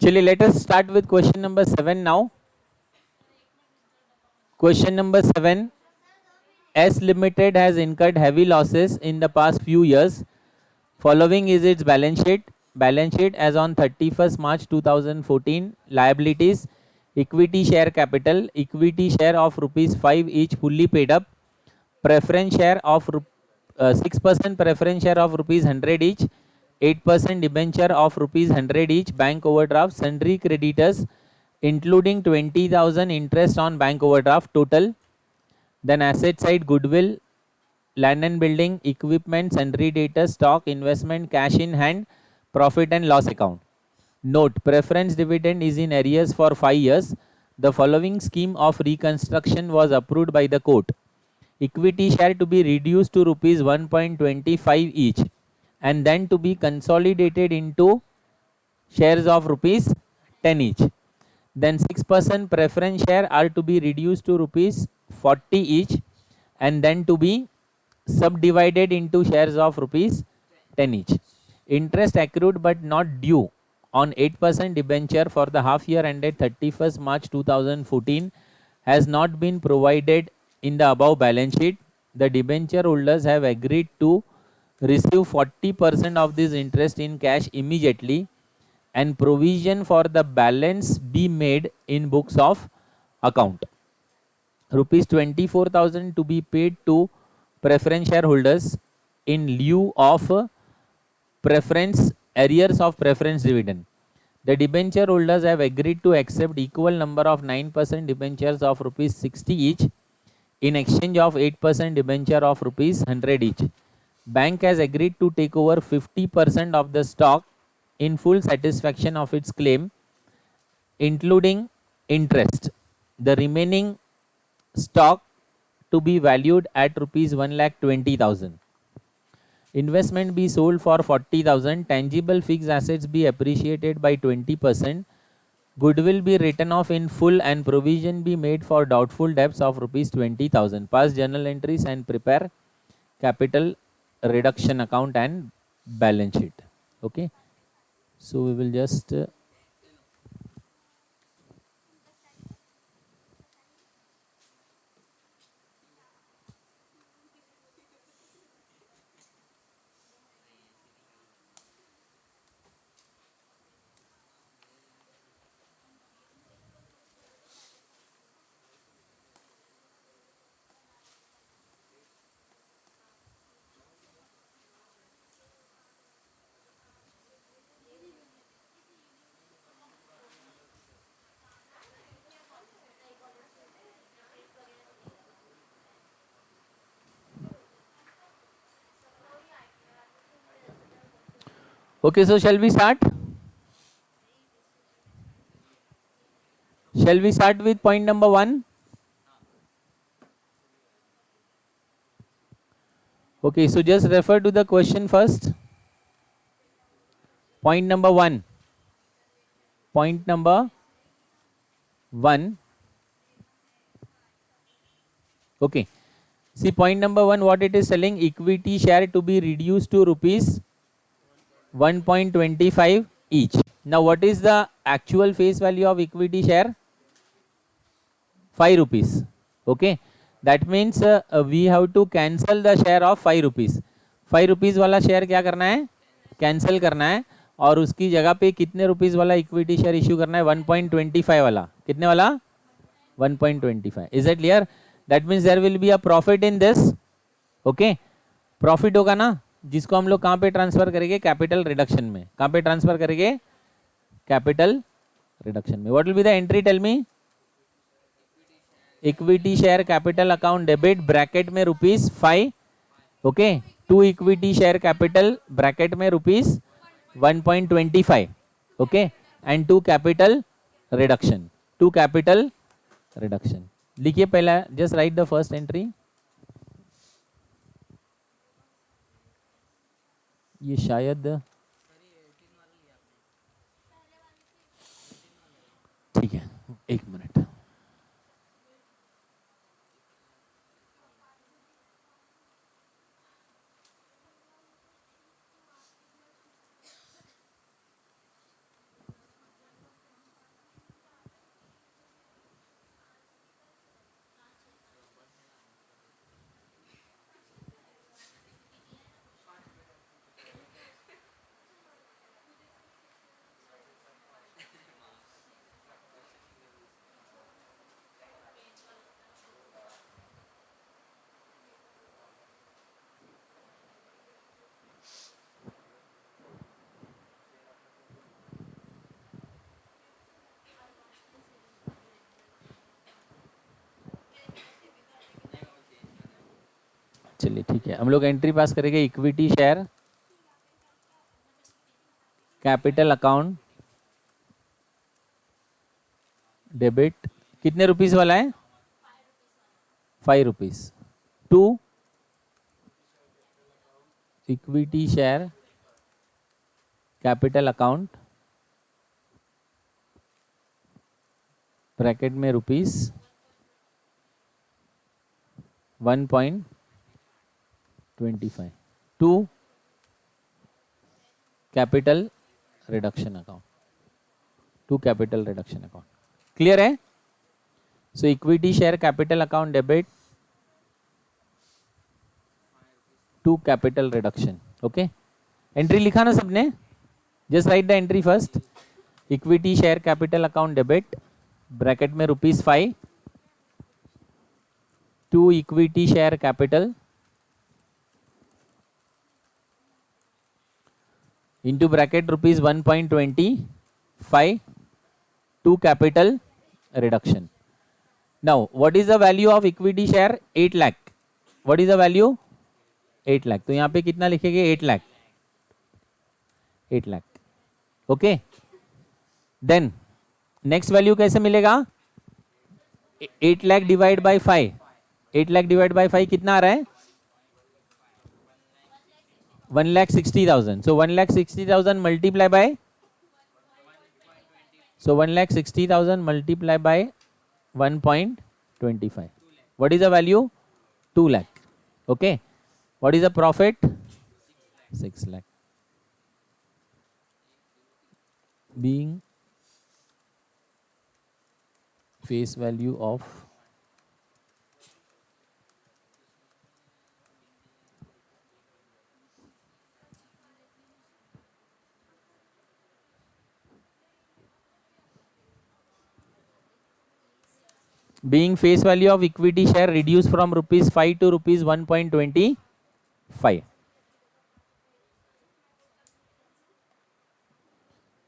चलिए let us start with question number 7 now. Question number 7. S Limited has incurred heavy losses in the past few years. Following is its balance sheet. Balance sheet as on 31st March 2014. Liabilities: equity share capital, equity share of rupees 5 each fully paid up, preference share of 6% preference share of rupees 100 each, 8% debenture of rupees 100 each, bank overdraft, sundry creditors including 20,000 interest on bank overdraft total. Then asset side: goodwill, land and building, equipment, sundry debtors, stock, investment, cash in hand, profit and loss account. Note: preference dividend is in arrears for 5 years. The following scheme of reconstruction was approved by the court. Equity share to be reduced to rupees 1.25 each and then to be consolidated into shares of rupees 10 each. Then 6% preference share are to be reduced to rupees 40 each and then to be subdivided into shares of rupees 10 each. Interest accrued but not due on 8% debenture for the half year ended 31st March 2014 has not been provided in the above balance sheet. The debenture holders have agreed to receive 40% of this interest in cash immediately and provision for the balance be made in books of account. Rupees 24,000 to be paid to preference shareholders in lieu of preference arrears of preference dividend. The debenture holders have agreed to accept equal number of 9% debentures of rupees 60 each in exchange of 8% debenture of rupees 100 each. Bank has agreed to take over 50% of the stock in full satisfaction of its claim, including interest. The remaining stock to be valued at rupees 1,20,000. Investment be sold for 40,000. Tangible fixed assets be appreciated by 20%. Goodwill be written off in full and provision be made for doubtful debts of rupees 20,000. Pass journal entries and prepare capital reduction account and balance sheet. Okay. So we will just okay, so shall we start? Shall we start with point number 1? Okay, so just refer to the question first. Point number 1. Point number 1. Okay. See, point number 1, what it is telling: equity share to be reduced to rupees 1.25 each. Now, what is the actual face value of equity share? 5 rupees. Okay. That means we have to cancel the share of 5 rupees. 5 rupees वाला share क्या करना है? Cancel करना है और उसकी जगह पे कितने रुपीस वाला इक्विटी शेयर इश्यू करना है? 1.25 वाला. कितने वाला? 1.25. Is that clear? That means there will be a profit in this. Okay. Profit होगा ना, जिसको हम लोग कहाँ पे ट्रांसफर करेंगे? कैपिटल रिडक्शन में. कहाँ पे ट्रांसफर करेंगे? कैपिटल रिडक्शन में. What will be the entry? Tell me. Equity share capital account debit bracket में rupees 5. Okay. To equity share capital bracket में rupees 1.25. Okay. And to capital reduction. To capital reduction. लिखिए पहला, just write the first entry. ये शायद ठीक है, एक minute. चलिए ठीक है, हम लोग एंट्री पास करेंगे equity share capital account debit, कितने रुपीस वाला है? 5 rupees to equity share capital account bracket में rupees 1.25 to capital reduction account, to capital reduction account. Clear है? So equity share capital account debit to capital reduction. Okay, entry लिखा ना सबने? Just write the entry first. Equity share capital account debit bracket में ₹5 to equity share capital into bracket ₹1.25 to capital reduction. Now what is the value of equity share? 8 lakh. What is the value? 8 lakh. तो यहाँ पे कितना लिखेंगे? 8 lakh. 8 lakh. Okay. Then next value कैसे मिलेगा? 8 lakh divide by 5. 8 lakh divide by 5 कितना आ रहा है? 1,60,000. So 1,60,000 multiply by, so 1,60,000 multiply by 1.25. What is the value? 2 lakh. Okay. What is the profit? 6 lakh. Being face value of being face value of equity share reduced from ₹5 to ₹1.25.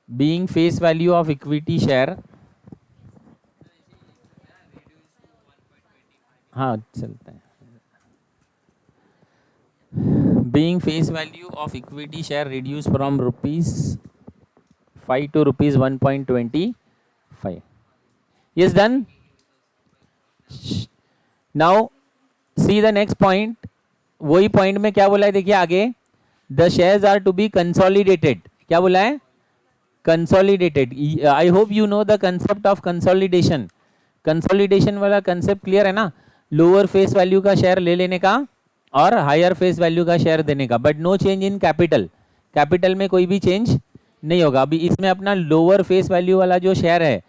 Being face value of equity share, हाँ चलता है। Being face value of equity share reduced from ₹5 to ₹1.25. Yes, done. Now see the next point. वही point में क्या बोला है देखिए आगे, the shares are to be consolidated. क्या बोला है? Consolidated. I hope you know the concept of consolidation. Consolidation वाला कंसेप्ट क्लियर है ना? लोअर फेस वैल्यू का शेयर ले लेने का और हायर फेस वैल्यू का शेयर देने का, but no change in capital. Capital में कोई भी चेंज नहीं होगा। अभी इसमें अपना लोअर फेस वैल्यू वाला जो शेयर है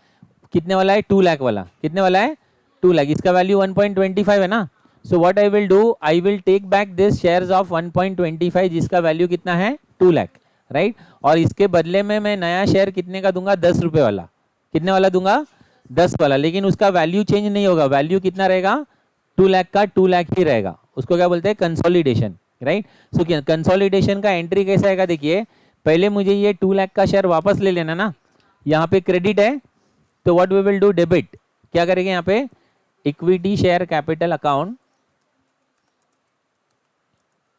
कितने वाला है? 2 लाख वाला। कितने वाला है? 2 लाख। इसका वैल्यू 1.25 है ना? So what I will do, I will take back this shares of 1.25 जिसका वैल्यू कितना है? 2 लाख, राइट। और इसके बदले में मैं नया शेयर कितने का दूंगा? 10 रुपये वाला। कितने वाला दूंगा? 10 वाला। लेकिन उसका वैल्यू चेंज नहीं होगा। वैल्यू कितना रहेगा? 2 लाख का 2 लाख ही रहेगा। उसको क्या बोलते हैं? Consolidation, right. सो कंसोलिडेशन का एंट्री कैसा आएगा देखिए, पहले मुझे ये 2 लाख का शेयर वापस ले लेना ना। यहाँ पे क्रेडिट है तो what we will do, debit. क्या करेंगे यहाँ पे? Equity share capital account,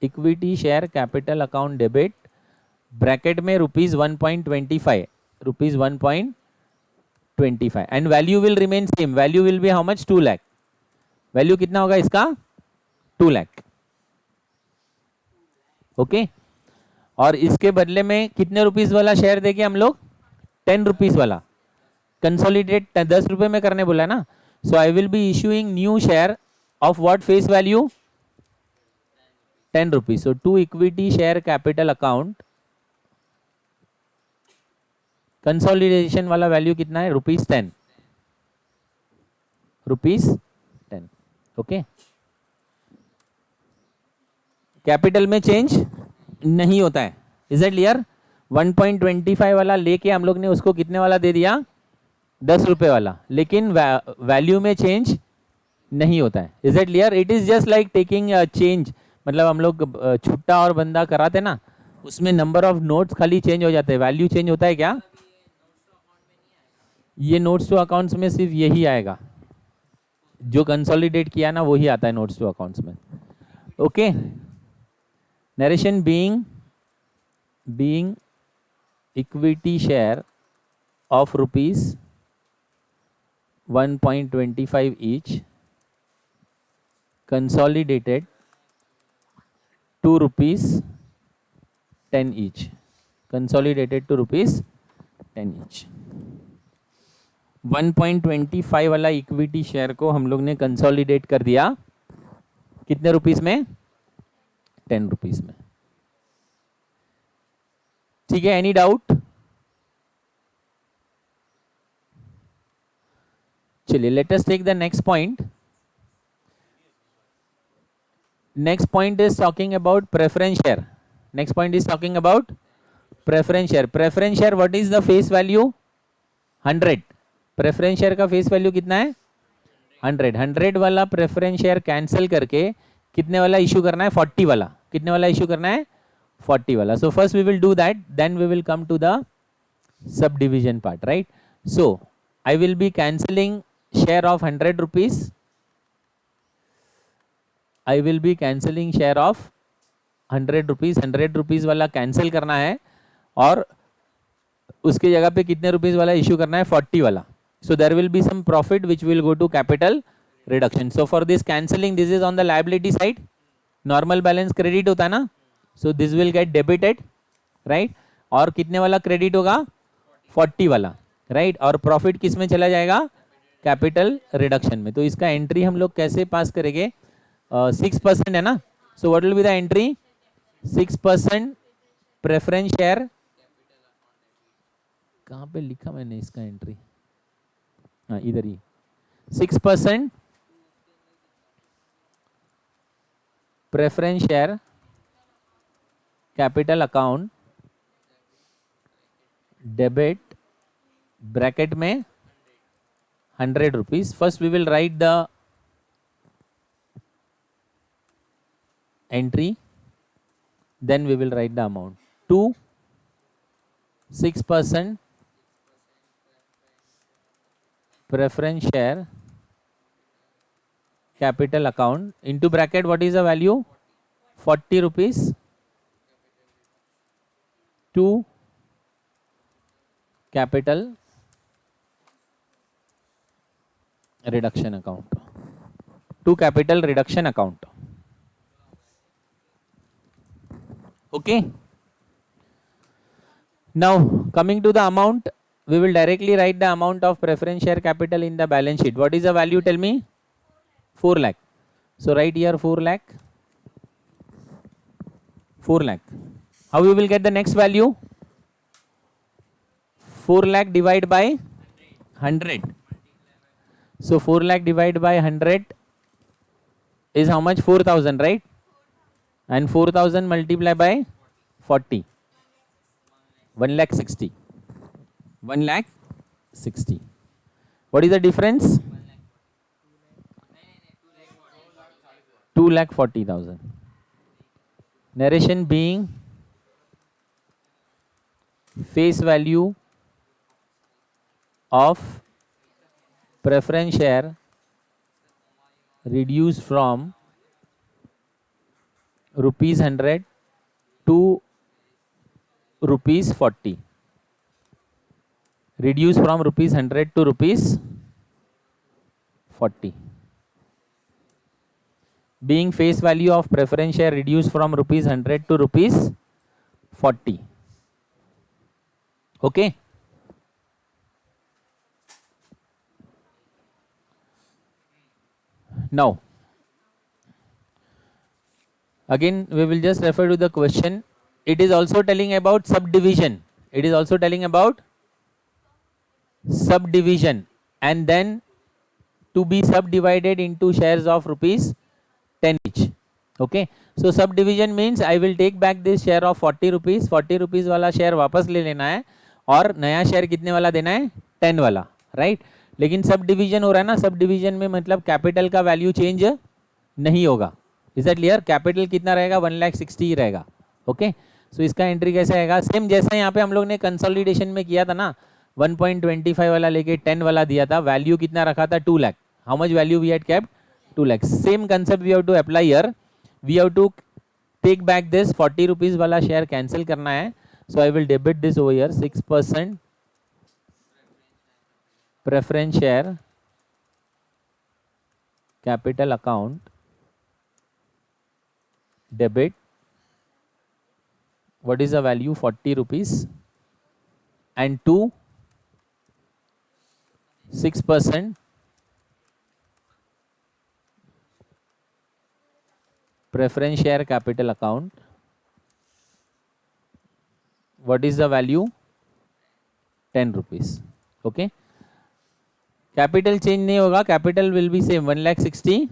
equity share capital account debit bracket में ₹1.25, ₹1.25 and value will remain same. Value will be how much? 2 lakh. Value कितना होगा इसका? 2 लाख। ओके। और इसके बदले में कितने रुपीस वाला शेयर देंगे हम लोग? 10 रुपीस वाला। कंसोलिडेट 10 रुपए में करने बोला ना। So I will be issuing new share of what face value? 10 rupees. So to equity share capital account consolidation वाला वैल्यू कितना है? ₹10। ₹10। ओके। कैपिटल में चेंज नहीं होता है। Is it clear? 1.25 वाला लेके हम लोग ने उसको कितने वाला दे दिया? 10 रुपए वाला। लेकिन वैल्यू में चेंज नहीं होता है। Is it clear? It is just like taking change. मतलब हम लोग छुट्टा और बंदा कराते ना, उसमें नंबर ऑफ नोट्स खाली चेंज हो जाते हैं, वैल्यू चेंज होता है क्या? ये नोट्स टू अकाउंट्स में सिर्फ यही आएगा, जो कंसोलिडेट किया ना वही आता है नोट्स टू अकाउंट्स में। Okay, narration being equity share of rupees 1.25 each, consolidated to rupees 10 each, consolidated to rupees 10 each. 1.25 वाला इक्विटी शेयर को हम लोग ने कंसोलिडेट कर दिया कितने रुपीस में? 10 रुपीस में. ठीक है, एनी डाउट? चलिए, let us take the next point. Next point is talking about preference share. Next point is talking about preference share. Preference share, what is the face value? 100. Preference share का face value कितना है? 100. 100 वाला preference share cancel करके कितने वाला issue करना है? 40 वाला. कितने वाला issue करना है? 40 वाला. So first we will do that, then we will come to the subdivision part, right? So I will be cancelling share of 100 rupees. I will be cancelling share of 100 rupees. 100 rupees वाला cancel करना है और उसके जगह पे कितने rupees वाला issue करना है? 40 वाला. So there will be some profit which will go to capital reduction. So for this cancelling, this is on the liability side. Normal balance credit होता है ना, so this will get debited, right? और कितने वाला credit होगा? 40 वाला, right? और profit किस में चला जाएगा? कैपिटल रिडक्शन में. तो इसका एंट्री हम लोग कैसे पास करेंगे? 6% है ना, so what will be the entry? 6% preference share. कहाँ पे लिखा मैंने इसका एंट्री? हाँ, इधर ही. 6% preference share capital account debit bracket में 100 rupees. First we will write the entry, then we will write the amount. 6% preference share capital account into bracket, what is the value? 40 rupees to capital reduction account. To capital reduction account. Okay. Now coming to the amount, we will directly write the amount of preference share capital in the balance sheet. What is the value? Tell me. 4 lakh. So write here 4 lakh. 4 lakh. How we will get the next value? 4 lakh divided by 100. So 4 lakh divided by 100 is how much? 4,000, right? And 4,000 multiplied by 40, 1,60,000. 1,60,000. What is the difference? 2,40,000. Narration being face value of preference share reduced from rupees 100 to rupees 40. Reduce from rupees 100 to rupees 40. Being face value of preference share reduced from rupees 100 to rupees 40. Okay. Now again we will just refer to the question. It is also telling about subdivision. It is also telling about subdivision, and then to be subdivided into shares of rupees 10 each. Okay, so subdivision means I will take back this share of 40 rupees. 40 rupees वाला share वापस ले लेना है और नया share कितने वाला देना है? 10 वाला, राइट? लेकिन सब डिवीजन हो रहा है ना, सब डिवीजन में मतलब कैपिटल का वैल्यू चेंज नहीं होगा. Is that clear? कैपिटल कितना रहेगा? 1,60,000 ही रहेगा. ओके, सो इसका एंट्री कैसे आएगा? सेम जैसा यहाँ पे हम लोग ने कंसोलिडेशन में किया था ना, 1.25 वाला लेके 10 वाला दिया था, वैल्यू कितना रखा था? 2 lakh. How much value we had kept? 2 lakh. Same concept we have to apply here. We have to take back this 40 rupees वाला शेयर कैंसिल करना है. So I will debit this over here 6% preference share capital account debit. What is the value? 40 rupees. And 2 6% preference share capital account. What is the value? 10 rupees. Okay. Capital change नहीं होगा, capital will be same 1,60,000.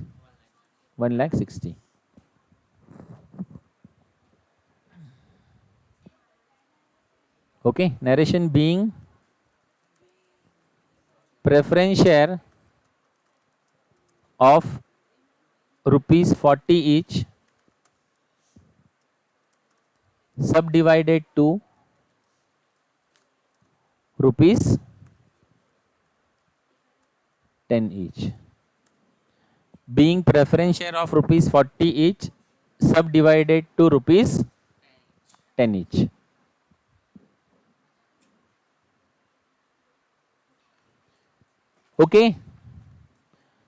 Okay, narration being preference share of rupees 40 each subdivided to rupees 10 each. Being preference share of rupees 40 each subdivided to rupees 10 each. Okay.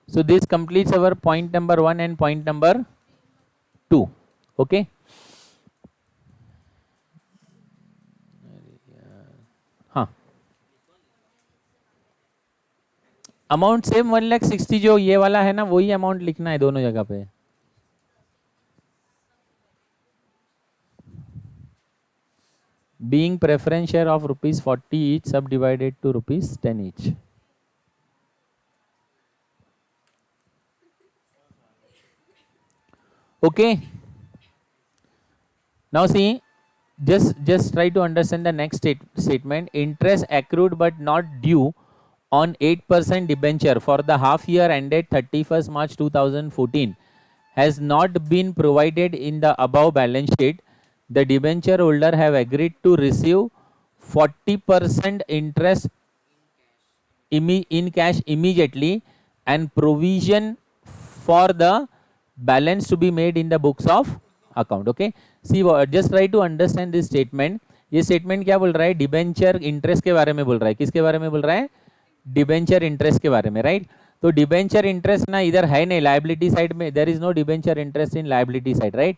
So this completes our point number 1 and point number 2. Okay. हाँ, amount same 1,60,000 जो ये वाला है ना, वही amount लिखना है दोनों जगह पे. Being preference share of rupees 40 each subdivided to rupees 10 each. Okay. Now see, just try to understand the next statement. Interest accrued but not due on 8% debenture for the half year ended 31st March 2014 has not been provided in the above balance sheet. The debenture holder have agreed to receive 40% interest in cash immediately and provision for the balance to be made in the books of account. Okay, see, just try to understand this statement. ये statement क्या बोल रहा है? Debenture interest के बारे में बोल रहा है. किसके बारे में बोल रहा है? डिबेंचर इंटरेस्ट के बारे में, राइट? तो डिबेंचर इंटरेस्ट ना इधर है नहीं, लाइबिलिटी साइड में there is no debenture interest in liability side, right?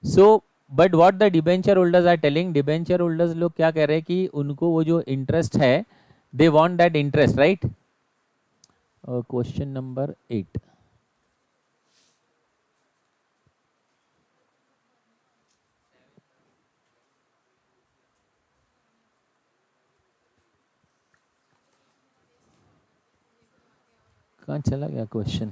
So but what the debenture holders are telling, debenture holders लोग क्या कह रहे हैं कि उनको वो जो इंटरेस्ट है, they want that interest, right? Question number 8. कहाँ चला गया क्वेश्चन?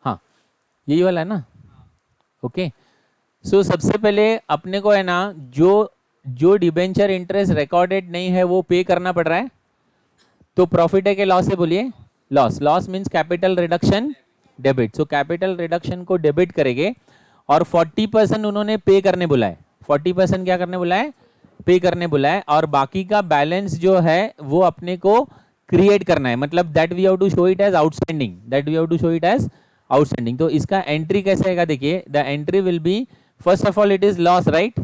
हाँ, यही वाला है ना. ओके. सो सबसे पहले अपने को है ना, जो डिबेंचर इंटरेस्ट रिकॉर्डेड नहीं है वो पे करना पड़ रहा है. तो प्रॉफिट है कि लॉस है? बोलिए. Loss. Loss means capital reduction debit. So capital reduction को डेबिट करेंगे और 40% उन्होंने पे करने बोला है. 40% क्या करने बोला है? पे करने बोला है. और बाकी का बैलेंस जो है वो अपने को क्रिएट करना है. मतलब that we have to show it as outstanding. That we have to show it as outstanding. तो इसका एंट्री कैसे आएगा? देखिए, the entry will be, first of all it is loss, right?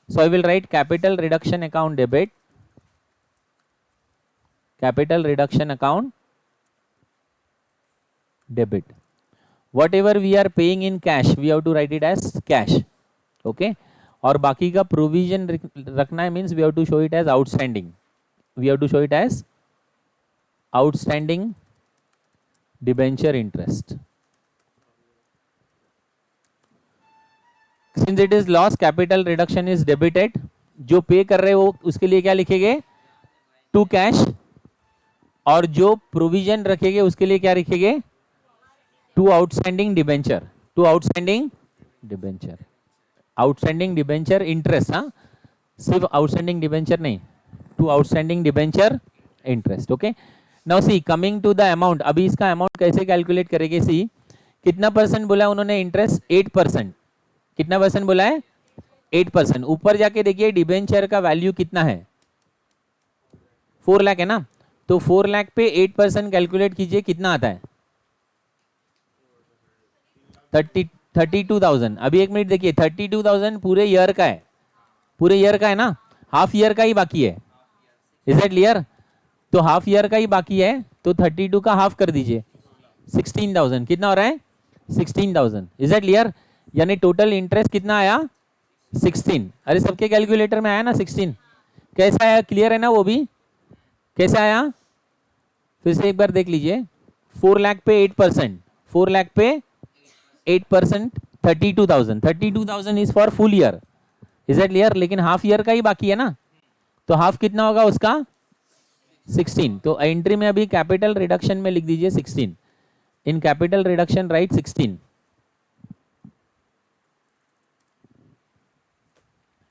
So I will write capital reduction account debit, capital reduction account debit. whatever we are paying in cash we have to write it as cash. Okay. और बाकी का provision रखना है, means we have to show it as outstanding. We have to show it as outstanding debenture interest. Since it is loss, capital reduction is debited. जो pay कर रहे हो उसके लिए क्या लिखेंगे? To cash. और जो प्रोविजन रखेंगे उसके लिए क्या लिखेंगे? To outstanding debenture. To outstanding debenture. Outstanding debenture interest. हाँ, सिर्फ आउटस्टैंडिंग डिबेंचर नहीं, to outstanding debenture interest. Okay. Now see, coming to the amount. अभी इसका अमाउंट कैसे कैलकुलेट करेंगे? सी, कितना परसेंट बोला उन्होंने इंटरेस्ट? 8%. कितना परसेंट बोला है? 8%. ऊपर जाके देखिए डिबेंचर का वैल्यू कितना है? 4 लाख है ना, तो 4 लाख पे 8% कैलकुलेट कीजिए, कितना आता है? 32,000। अभी एक मिनट देखिए, 32,000 पूरे ईयर का है, पूरे ईयर का है ना, हाफ ईयर का ही बाकी है। Is that clear? तो हाफ ईयर का ही बाकी है, तो 32 का हाफ कर दीजिए, 16,000। कितना हो रहा है? 16,000। Is that clear? यानी टोटल इंटरेस्ट कितना आया? 16। अरे सबके कैलकुलेटर में आया ना 16? कैसा आया? क्लियर है ना वो भी? कैसे आया? फिर से एक बार देख लीजिए। 4 लाख पे 8%, 4 लाख पे 8%, 32,000। 32,000 is for full year. Is that clear? लेकिन हाफ ईयर का ही बाकी है ना, तो हाफ कितना होगा उसका? 16। तो एंट्री में अभी कैपिटल रिडक्शन में लिख दीजिए 16। In capital reduction right 16।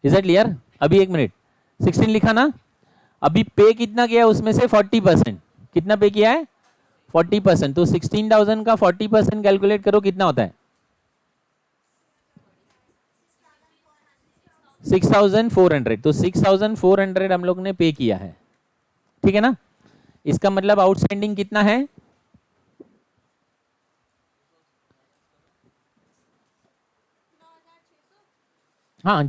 Is that clear? अभी एक मिनट, 16 लिखा ना, अभी पे कितना किया है उसमें से? 40%। कितना पे किया है? 40%। तो 16,000 का 40% कैलकुलेट करो, कितना होता है? 6,400। तो 6,400 हम लोग ने पे किया है, ठीक है ना? इसका मतलब आउटस्टैंडिंग कितना है? हाँ,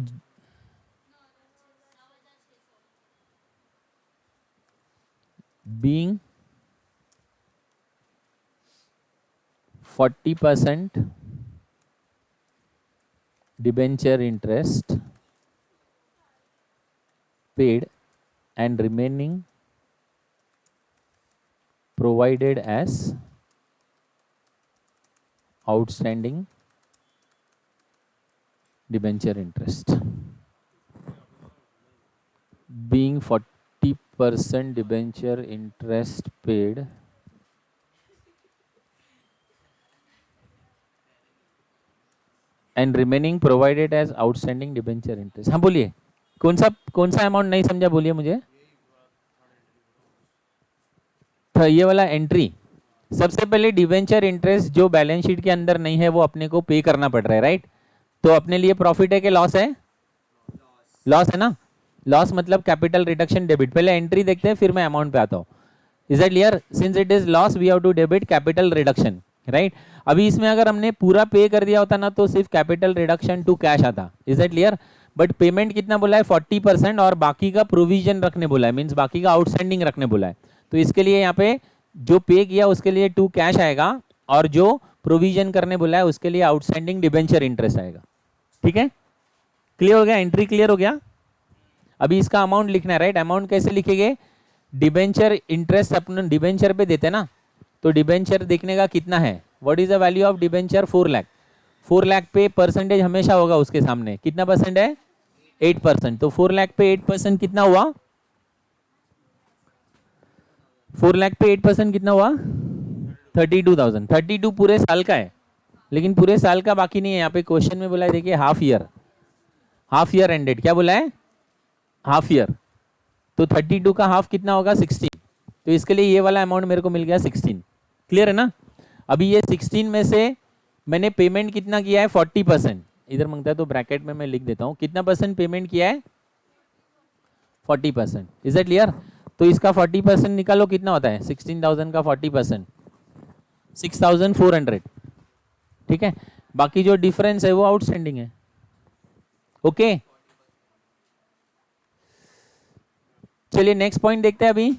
being 40% debenture interest paid and remaining provided as outstanding debenture interest. Being 40% debenture interest paid and remaining provided as outstanding debenture interest. हाँ बोलिए, कौन सा अमाउंट नहीं समझा, बोलिए मुझे। तो ये वाला एंट्री, सबसे पहले डिवेंचर इंटरेस्ट जो बैलेंस शीट के अंदर नहीं है वो अपने को पे करना पड़ रहा है, राइट? तो अपने लिए प्रॉफिट है कि लॉस है? लॉस है ना। लॉस मतलब कैपिटल रिडक्शन डेबिट। पहले एंट्री देखते हैं, फिर मैं अमाउंट पे आता हूँ। Is that clear? Since it is loss we have to debit capital reduction, right? अभी इसमें अगर हमने पूरा पे कर दिया होता ना तो सिर्फ कैपिटल रिडक्शन टू कैश आता। Is that clear? But payment कितना बोला है? 40%, और बाकी का प्रोविजन रखने बोला है, मीन्स बाकी का आउटस्टैंडिंग रखने बोला है। तो इसके लिए यहाँ पे जो पे किया उसके लिए टू कैश आएगा, और जो प्रोविजन करने बोला है उसके लिए आउटस्टैंडिंग डिबेंचर इंटरेस्ट आएगा। ठीक है, क्लियर हो गया? एंट्री क्लियर हो गया? अभी इसका अमाउंट लिखना है, राइट? अमाउंट कैसे लिखेंगे? डिबेंचर इंटरेस्ट अपन डिबेंचर पे देते ना, तो डिबेंचर देखने का कितना है, what is the value of debenture? 4 lakh. 4 lakh पे परसेंटेज हमेशा होगा उसके सामने, कितना परसेंट है? 8%। तो 4 लाख पे 8% कितना हुआ? 4 लाख पे 8% कितना हुआ? 32,000। 32 पूरे साल का है, लेकिन पूरे साल का बाकी नहीं है। यहाँ पे क्वेश्चन में बोला है, देखिए half year, half year ended. क्या बोला है? Half year. तो 32 का हाफ कितना होगा? 16। तो इसके लिए ये वाला अमाउंट मेरे को मिल गया 16। क्लियर है ना? अभी ये 16 में से मैंने पेमेंट कितना किया है? 40%। इधर मांगता है तो ब्रैकेट में मैं लिख देता हूँ, कितना परसेंट पेमेंट किया है? 40%। Is that clear? तो इसका 40% निकालो, कितना होता है? 16,000 का 40%, 6,400। ठीक है, बाकी जो डिफरेंस है वो आउटस्टैंडिंग है। ओके, चलिए नेक्स्ट पॉइंट देखते हैं अभी।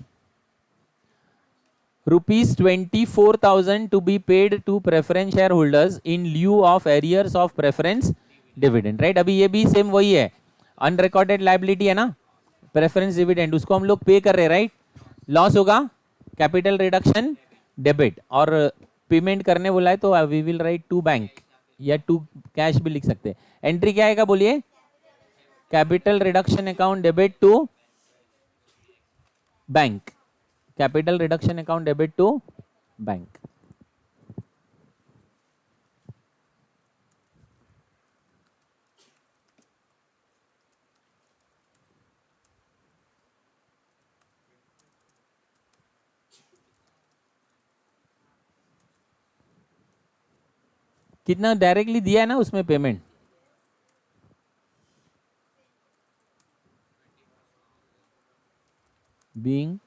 ₹24,000 to be paid to preference shareholders in lieu of arrears of preference dividend, right? अभी ये भी सेम वही है, अनरिकॉर्डेड लाइबिलिटी है ना, प्रेफरेंस डिविडेंड, उसको हम लोग पे कर रहे हैं, राइट? लॉस होगा, कैपिटल रिडक्शन डेबिट, और पेमेंट करने बोला है तो we will write to bank या टू कैश भी लिख सकते हैं। एंट्री क्या आएगा बोलिए? Capital reduction account debit to bank, capital reduction account debit to bank. कितना डायरेक्टली दिया है ना उसमें payment? Being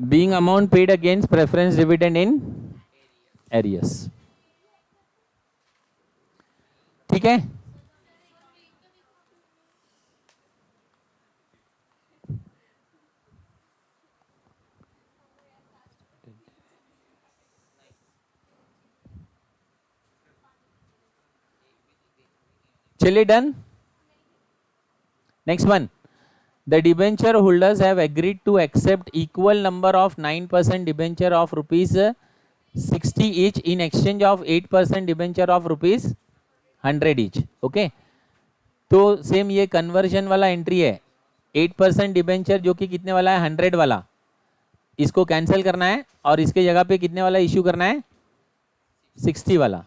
being amount paid against preference dividend in arrears. ठीक है, चलिए done. Next one, the debenture holders have agreed to accept equal number of 9% debenture of rupees 60 each in exchange of 8% debenture of rupees 100 each। Okay, तो same ये conversion वाला entry है। 8% debenture जो कि कितने वाला है, 100 वाला, इसको कैंसिल करना है और इसके जगह पे कितने वाला इश्यू करना है, 60 वाला।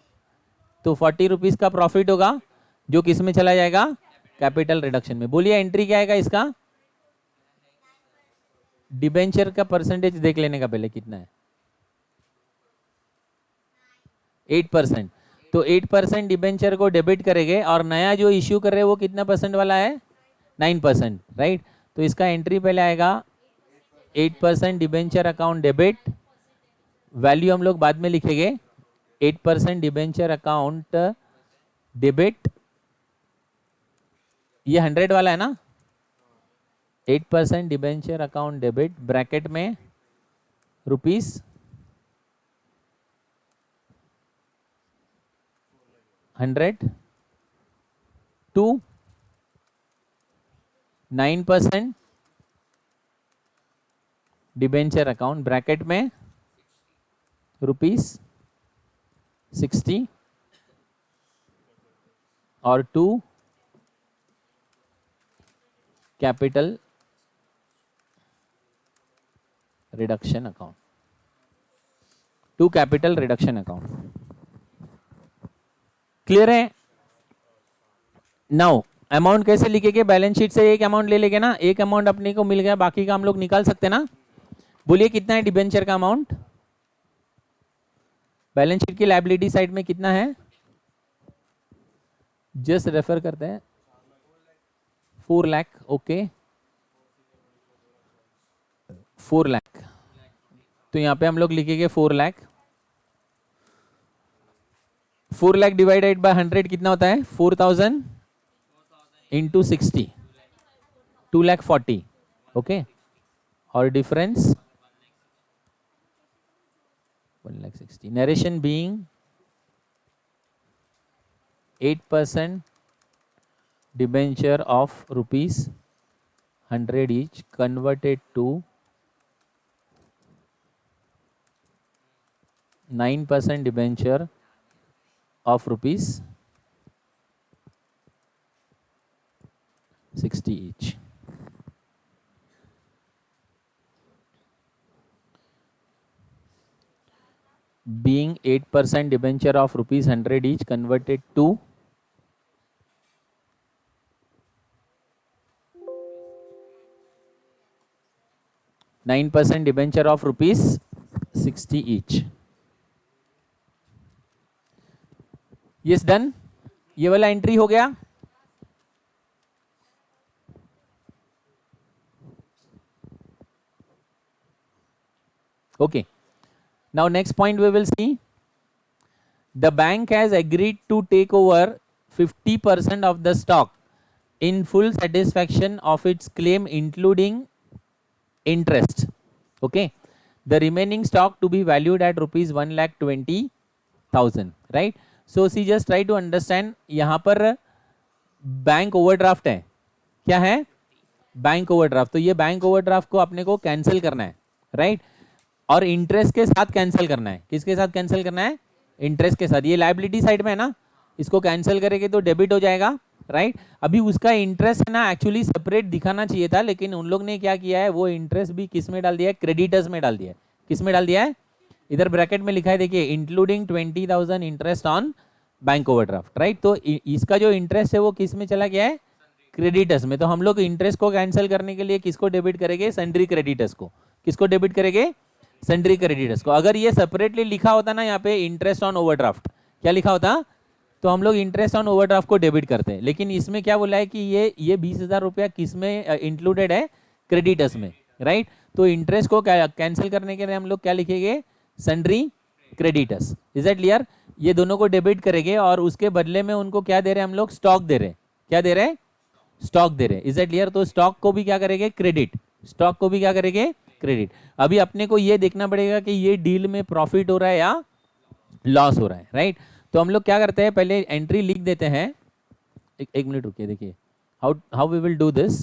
तो 40 रुपीज का प्रॉफिट होगा जो किस में चला जाएगा, कैपिटल रिडक्शन में। बोलिए एंट्री क्या आएगा इसका, डिबेंचर का परसेंटेज देख लेने का पहले कितना है, 8%। तो 8% डिबेंचर को डेबिट करेंगे और नया जो इश्यू कर रहे हैं वो कितना परसेंट वाला है, 9%, राइट। तो इसका एंट्री पहले आएगा 8% डिबेंचर अकाउंट डेबिट, वैल्यू हम लोग बाद में लिखेंगे, 8% डिबेंचर अकाउंट डेबिट, ये 100 वाला है ना, 8% डिबेंचर अकाउंट डेबिट ब्रैकेट में rupees 100 to 9% debenture account bracket में रुपीस 60 और 2 capital reduction account, 2 capital reduction account. Clear है? नाउ अमाउंट कैसे लिखेंगे, बैलेंस शीट से एक अमाउंट ले लेंगे ना, एक अमाउंट अपने को मिल गया, बाकी का हम लोग निकाल सकते ना। बोलिए कितना है डिबेंचर का अमाउंट, बैलेंस शीट की लायबिलिटी साइड में कितना है, जस्ट रेफर करते हैं, 4 लाख। ओके, 4 लाख, तो यहां पे हम लोग लिखेंगे 4 लाख। 4 लाख डिवाइडेड बाय 100 कितना होता है, 4000 इंटू 60, 2,40,000। ओके, और difference 1,60,000। Narration being 8% debenture of rupees 100 each converted to 9% debenture of rupees 60 each। Being 8% debenture of rupees 100 each converted to 9% debenture of rupees 60 each। Yes done, ये वाला एंट्री हो गया। Okay, now next point we will see, the bank has agreed to take over 50% of the stock in full satisfaction of its claim including interest. Okay, the remaining stock to be valued at rupees 1,20,000, right. So see just try to understand, यहां पर bank overdraft है, क्या है, bank overdraft. तो ये bank overdraft को अपने को कैंसिल करना है, राइट, और इंटरेस्ट के साथ कैंसिल करना है। किसके साथ कैंसिल करना है, इंटरेस्ट के साथ। ये लायबिलिटी साइड में है ना, इसको कैंसिल करेंगे तो डेबिट हो जाएगा, राइट। अभी उसका इंटरेस्ट है ना, एक्चुअली सेपरेट दिखाना चाहिए था, लेकिन उन लोग ने क्या किया है, वो इंटरेस्ट भी किस में डाल दिया है, क्रेडिटर्स में डाल दिया है। किस में डाल दिया है, इधर ब्रैकेट में लिखा है, देखिए, including 20,000 interest on bank overdraft, right. तो इसका जो इंटरेस्ट है वो किस में चला गया है, क्रेडिटर्स में। तो हम लोग इंटरेस्ट को कैंसिल करने के लिए किसको डेबिट करेंगे, सन्ड्री क्रेडिटर्स को। किसको डेबिट करेंगे, सन्ड्री क्रेडिटर्स को। अगर ये सेपरेटली लिखा होता ना यहाँ पे इंटरेस्ट ऑन ओवरड्राफ्ट, क्या लिखा होता, तो हम लोग इंटरेस्ट ऑन ओवरड्राफ्ट को डेबिट करते हैं। लेकिन इसमें क्या बोला है कि ये 20,000 रुपया किस में इंक्लूडेड है, क्रेडिटर्स में। राइट। तो इंटरेस्ट को कैंसिल करने के लिए हम लोग क्या लिखेंगे, sundry creditors. Is that clear? ये दोनों को डेबिट करेंगे और उसके बदले में उनको क्या दे रहे हैं हम लोग, स्टॉक दे रहे हैं। क्या दे रहे हैं, स्टॉक दे रहे हैं। Is that clear? तो स्टॉक को भी क्या करेंगे, क्रेडिट। स्टॉक को भी क्या करेंगे, क्रेडिट। अभी अपने को ये देखना पड़ेगा कि ये डील में प्रॉफिट हो रहा है या लॉस हो रहा है, राइट। तो हम लोग क्या करते हैं, पहले एंट्री लिख देते हैं। एक मिनट रुकिए, देखिए how how we will do this.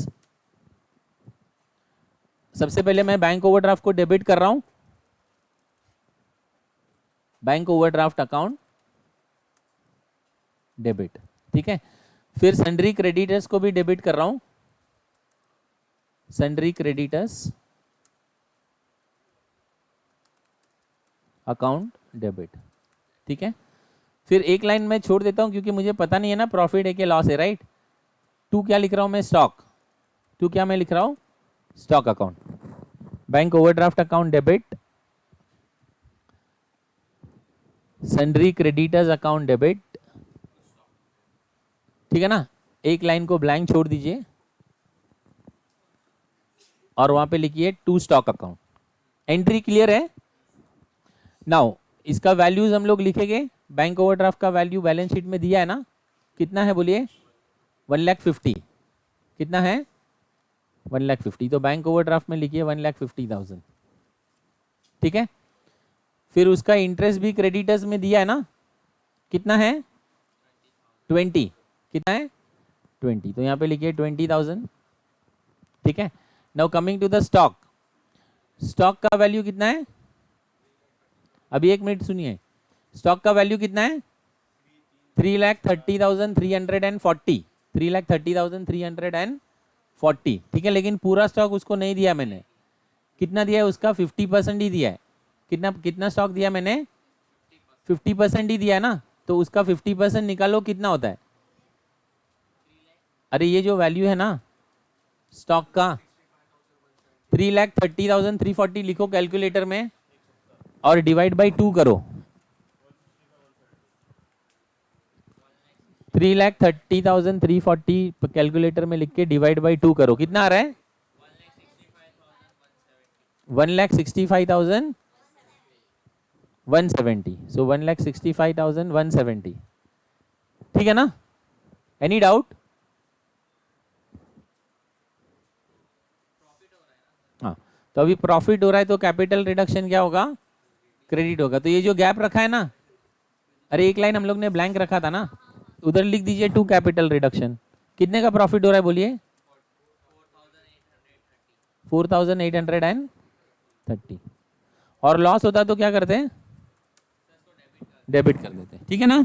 सबसे पहले मैं बैंक ओवरड्राफ्ट को डेबिट कर रहा हूं, बैंक ओवरड्राफ्ट अकाउंट डेबिट, ठीक है। फिर सन्ड्री क्रेडिटर्स को भी डेबिट कर रहा हूं, सन्ड्री क्रेडिटर्स अकाउंट डेबिट, ठीक है। फिर एक लाइन में छोड़ देता हूं क्योंकि मुझे पता नहीं है ना प्रॉफिट है कि लॉस है, राइट। टू क्या लिख रहा हूं मैं, स्टॉक। टू क्या मैं लिख रहा हूं, stock account, bank overdraft account debit, sundry creditors account debit, ठीक है ना। एक लाइन को ब्लैंक छोड़ दीजिए और वहां पे लिखिए to stock account. Entry clear है? नाउ इसका वैल्यूज हम लोग लिखेंगे। बैंक ओवरड्राफ्ट का वैल्यू बैलेंस शीट में दिया है ना, कितना है बोलिए, 1,50,000। कितना है, 1,50,000। तो बैंक ओवरड्राफ्ट में लिखिए 1,50,000, ठीक है। फिर उसका इंटरेस्ट भी क्रेडिटर्स में दिया है ना, कितना है, 20। कितना है, 20। तो यहाँ पे लिखिए 20,000, ठीक है। Now coming to the stock. Stock का वैल्यू कितना है, अभी एक मिनट सुनिए। स्टॉक का वैल्यू कितना है, 3,30,340, 3,30,340, ठीक है। लेकिन पूरा स्टॉक उसको नहीं दिया मैंने, कितना दिया है उसका, 50% ही दिया है। कितना कितना स्टॉक दिया मैंने, 50% ही दिया है ना। तो उसका 50% निकालो, कितना होता है, अरे ये जो वैल्यू है ना स्टॉक का, 3,30,340 लिखो कैलकुलेटर में और डिवाइड बाई 2 करो। 3,30,340 कैलकुलेटर में लिख के डिवाइड बाई 2 करो, कितना आ रहा है, 1,65,170। सो 1,65,170, ठीक है ना। Any doubt? हाँ, तो अभी प्रॉफिट हो रहा है तो कैपिटल रिडक्शन क्या होगा, क्रेडिट होगा। तो ये जो गैप रखा है ना, अरे एक लाइन हम लोग ने ब्लैंक रखा था ना, उधर लिख दीजिए टू कैपिटल रिडक्शन। कितने का प्रॉफिट हो रहा है बोलिए, 4,830। और लॉस होता तो क्या करते हैं, डेबिट कर देते हैं, ठीक है ना।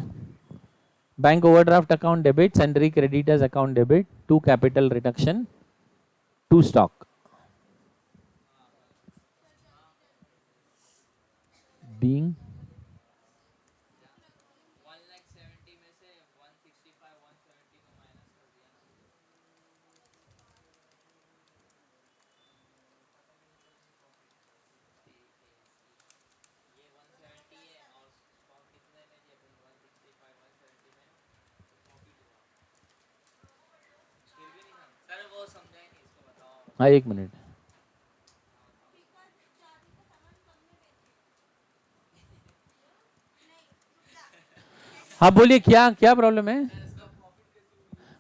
Bank overdraft account debit, sundry creditors account debit, to capital reduction, to stock. Being हाँ, एक मिनट। हाँ बोलिए, क्या क्या प्रॉब्लम है।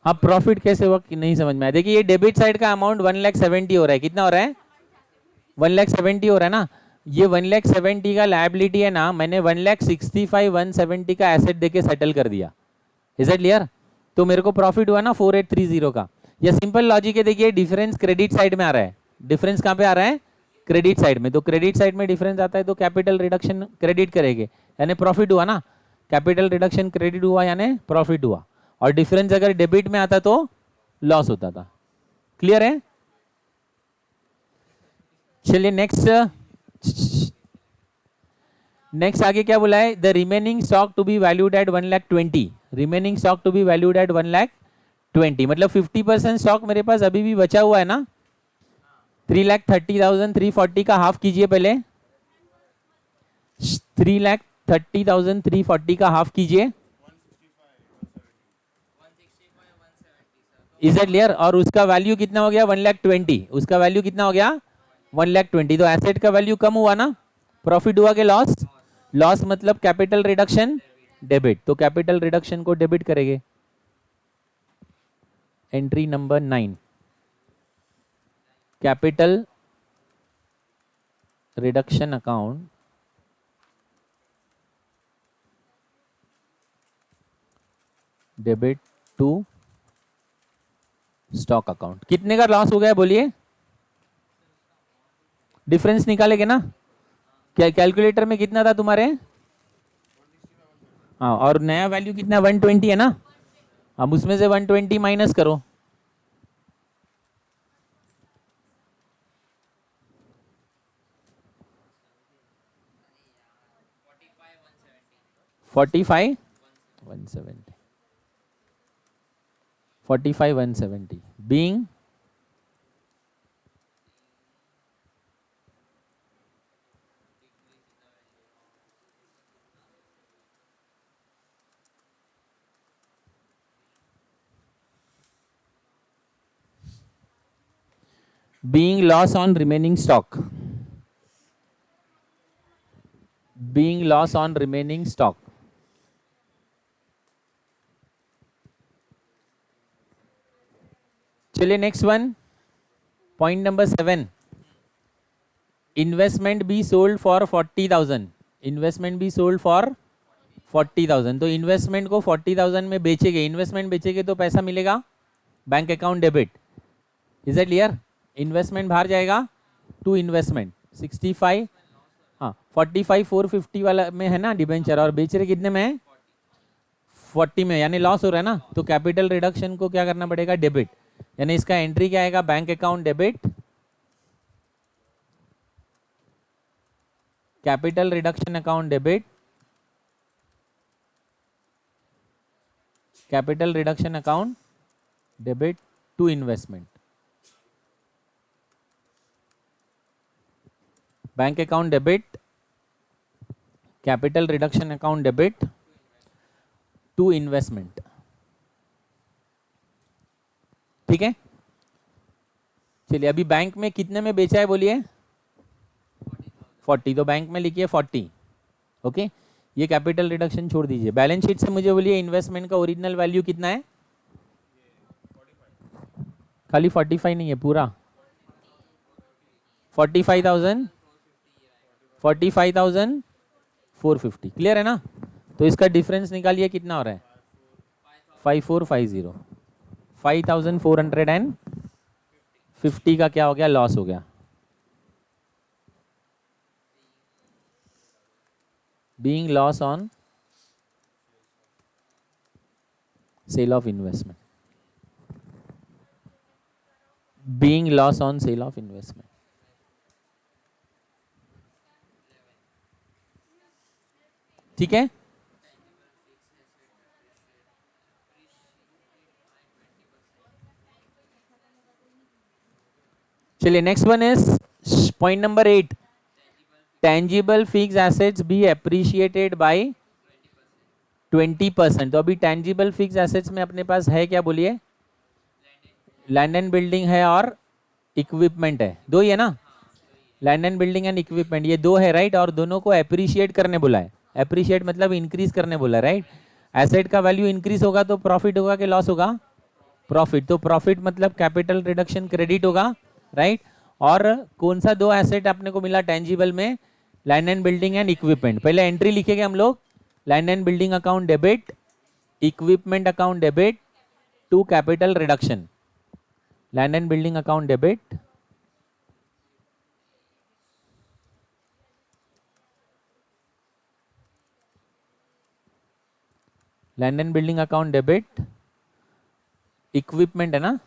हाँ, प्रॉफिट कैसे हुआ कि नहीं समझ में आया। देखिए ये डेबिट साइड का अमाउंट 1,70,000 हो रहा है, कितना हो रहा है, 1,70,000 हो रहा है ना। ये 1,70,000 का लायबिलिटी है ना, मैंने 1,65,170 का एसेट देके सेटल कर दिया। Is it clear? तो मेरे को प्रॉफिट हुआ ना 4,830 का। ये सिंपल लॉजिक है। देखिए डिफरेंस क्रेडिट साइड में आ रहा है। डिफरेंस कहाँ पे आ रहा है, क्रेडिट साइड में। तो क्रेडिट साइड में डिफरेंस आता है तो कैपिटल रिडक्शन क्रेडिट करेंगे, यानी प्रॉफिट हुआ ना। कैपिटल रिडक्शन क्रेडिट हुआ यानी प्रॉफिट हुआ। और डिफरेंस अगर डेबिट में आता तो लॉस होता था। क्लियर है? चलिए नेक्स्ट आगे क्या बोला है, the remaining stock to be valued at 1,20,000। Remaining stock to be valued at 1,20,000 मतलब 50% स्टॉक मेरे पास अभी भी बचा हुआ है ना। 3,30,340 का हाफ कीजिए पहले, 3,30,340 का हाफ कीजिए। Is it clear? और उसका वैल्यू कितना हो गया, 1,20,000। उसका वैल्यू कितना हो गया, 1,20,000। तो एसेट का वैल्यू कम हुआ ना, प्रॉफिट हुआ कि लॉस? लॉस मतलब कैपिटल रिडक्शन डेबिट, तो कैपिटल रिडक्शन को डेबिट करेंगे। Entry number 9, capital reduction account debit to stock account. कितने का लॉस हो गया बोलिए? डिफरेंस निकालेंगे ना, क्या कैलकुलेटर में कितना था तुम्हारे? हाँ, और नया वैल्यू कितना? 120 है ना, अब उसमें से 120 माइनस करो। 45,170, 45,170 being loss on remaining stock, being loss on remaining stock। चलिए next one, point number 7, investment be sold for 40,000, investment be sold for 40,000। तो इन्वेस्टमेंट को 40,000 में बेचेंगे, इन्वेस्टमेंट बेचेंगे तो पैसा मिलेगा bank account debit. Is it clear? Investment बाहर जाएगा टू इन्वेस्टमेंट 65, हाँ 45,450 वाला में है ना डिबेंचर, और बेच रहे कितने में है? 40 में, यानी लॉस हो रहा है ना, तो कैपिटल रिडक्शन को क्या करना पड़ेगा? डेबिट, यानी इसका एंट्री क्या आएगा? Bank account debit capital reduction account debit capital reduction account debit to investment, bank account debit capital reduction account debit to investment. ठीक है, चलिए अभी बैंक में कितने में बेचा है बोलिए? 40, तो बैंक में लिखिए 40। ओके, ये कैपिटल रिडक्शन छोड़ दीजिए। बैलेंस शीट से मुझे बोलिए इन्वेस्टमेंट का ओरिजिनल वैल्यू कितना है? खाली 45 नहीं है, पूरा 45,000, 45,450। क्लियर है ना? तो इसका डिफरेंस निकालिए, कितना हो रहा है? 5450, 5,450 का क्या हो गया? लॉस हो गया। Being loss on sale of investment, being loss on sale of investment. ठीक है, चलिए next one is point number 8, tangible fix assets be appreciated by 20%। तो अभी टेंजिबल फिक्स एसेट्स में अपने पास है क्या बोलिए? लैंड एंड बिल्डिंग है और इक्विपमेंट है, दो ही है ना, land and building and equipment, ये दो है राइट, और दोनों को एप्रिशिएट करने बोला है। एप्रिशिएट मतलब इंक्रीज करने बोला है राइट। एसेट का वैल्यू इंक्रीज होगा तो प्रॉफिट होगा कि लॉस होगा? प्रॉफिट, तो प्रॉफिट मतलब कैपिटल रिडक्शन क्रेडिट होगा राइट। और कौन सा दो एसेट आपने को मिला टेंजिबल में? Land and building and equipment. पहले एंट्री लिखेंगे हम लोग, land and building account debit equipment account debit to capital reduction, land and building account debit land and building account debit equipment है ना,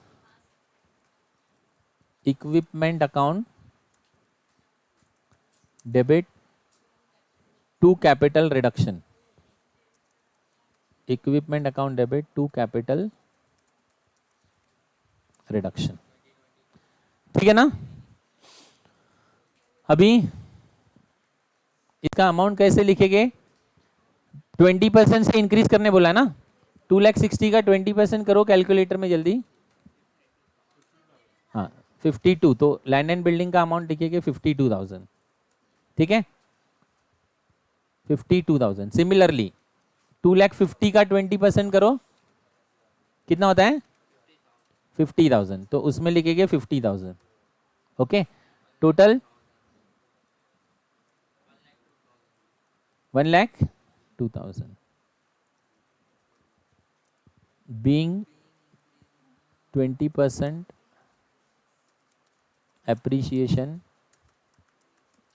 equipment account debit to capital reduction, equipment account debit to capital reduction. ठीक है ना? अभी इसका amount कैसे लिखेंगे? 20% से इंक्रीज करने बोला है ना, 2,60,000 का 20% करो कैलकुलेटर में जल्दी। हाँ 52, तो लैंड एंड बिल्डिंग का अमाउंट लिखिए 52,000, ठीक है 52,000। सिमिलरली 2,50,000 का 20% करो, कितना होता है 50,000, तो उसमें लिखेंगे 50,000, okay. Total 1,02,000। Being 20% appreciation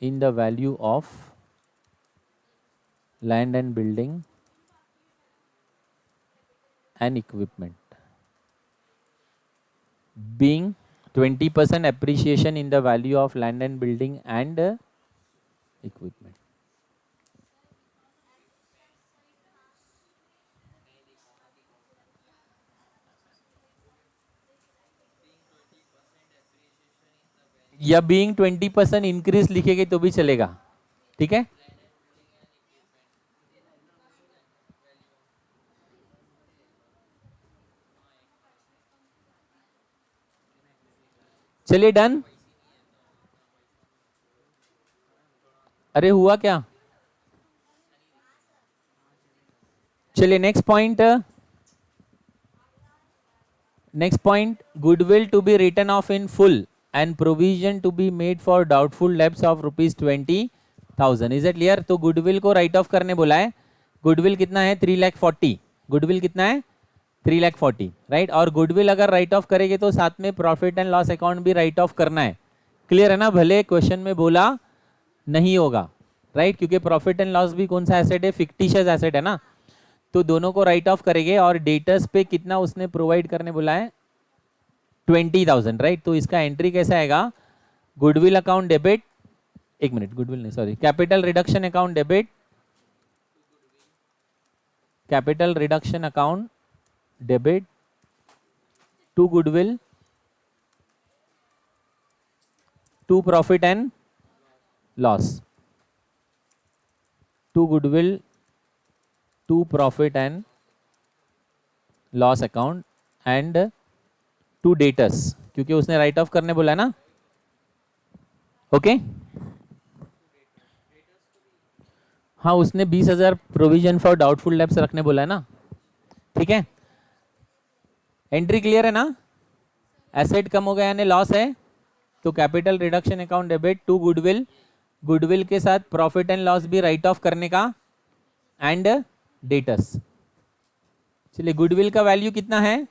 in the value of land and building and equipment. Being 20% appreciation in the value of land and building and equipment. या बीइंग 20% इंक्रीज लिखेंगे तो भी चलेगा, ठीक है। चलिए डन। अरे हुआ क्या, चलिए next point. Next point, goodwill to be written off in full and provision to be made for doubtful debts of ₹20,000। Is it clear? तो गुडविल को राइट ऑफ करने बोला है। गुडविल कितना है 3,40,000। गुडविल कितना है 3,40,000, राइट। और गुडविल अगर राइट ऑफ करेंगे तो साथ में प्रॉफिट एंड लॉस अकाउंट भी राइट ऑफ करना है। क्लियर है ना? भले क्वेश्चन में बोला नहीं होगा, राइट, क्योंकि प्रॉफिट एंड लॉस भी कौन सा एसेट है, फिक्टिशियस एसेट है ना, तो दोनों को राइट ऑफ करेंगे। और डेटर्स पे कितना उसने प्रोवाइड करने बोला है 20,000, राइट। तो इसका एंट्री कैसे आएगा, गुडविल अकाउंट डेबिट, एक मिनट, गुडविल नहीं sorry, capital reduction account debit, capital reduction account debit to goodwill to profit and loss, to goodwill to profit and loss account and to debtors, क्योंकि उसने right off करने बोला है ना, okay. हाँ, उसने 20,000 प्रोविजन फॉर डाउटफुल डेब्ट्स रखने बोला है ना, ठीक है। एंट्री क्लियर है ना? एसेट कम हो गया यानी लॉस है, तो capital reduction account debit to goodwill, goodwill के साथ प्रॉफिट एंड लॉस भी राइट ऑफ करने का, एंड डेटर्स। चलिए, गुडविल का वैल्यू कितना है,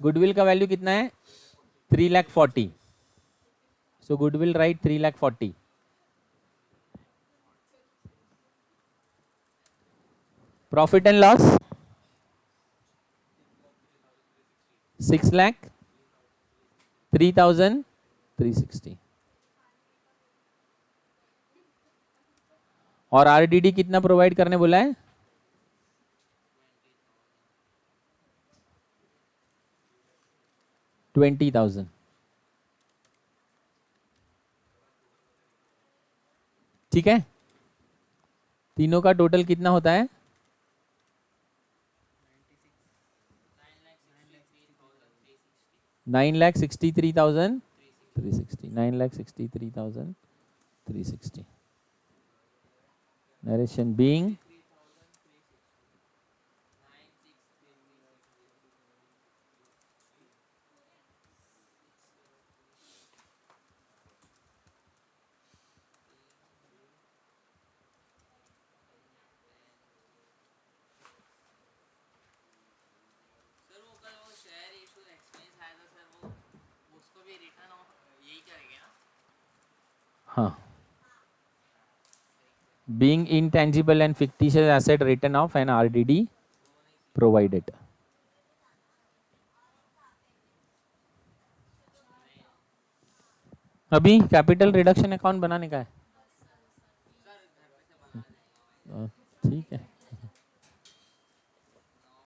गुडविल का वैल्यू कितना है 3,40,000। So goodwill write 3,40,000। Profit and loss 6,03,360। और आरडीडी कितना प्रोवाइड करने बोला है 20,000, ठीक है। तीनों का टोटल कितना होता है 9,63,360, 9,63,360। Narration being हाँ, being intangible and fictitious asset written off and RDD provided। अभी कैपिटल रिडक्शन अकाउंट बनाने का है, ठीक है।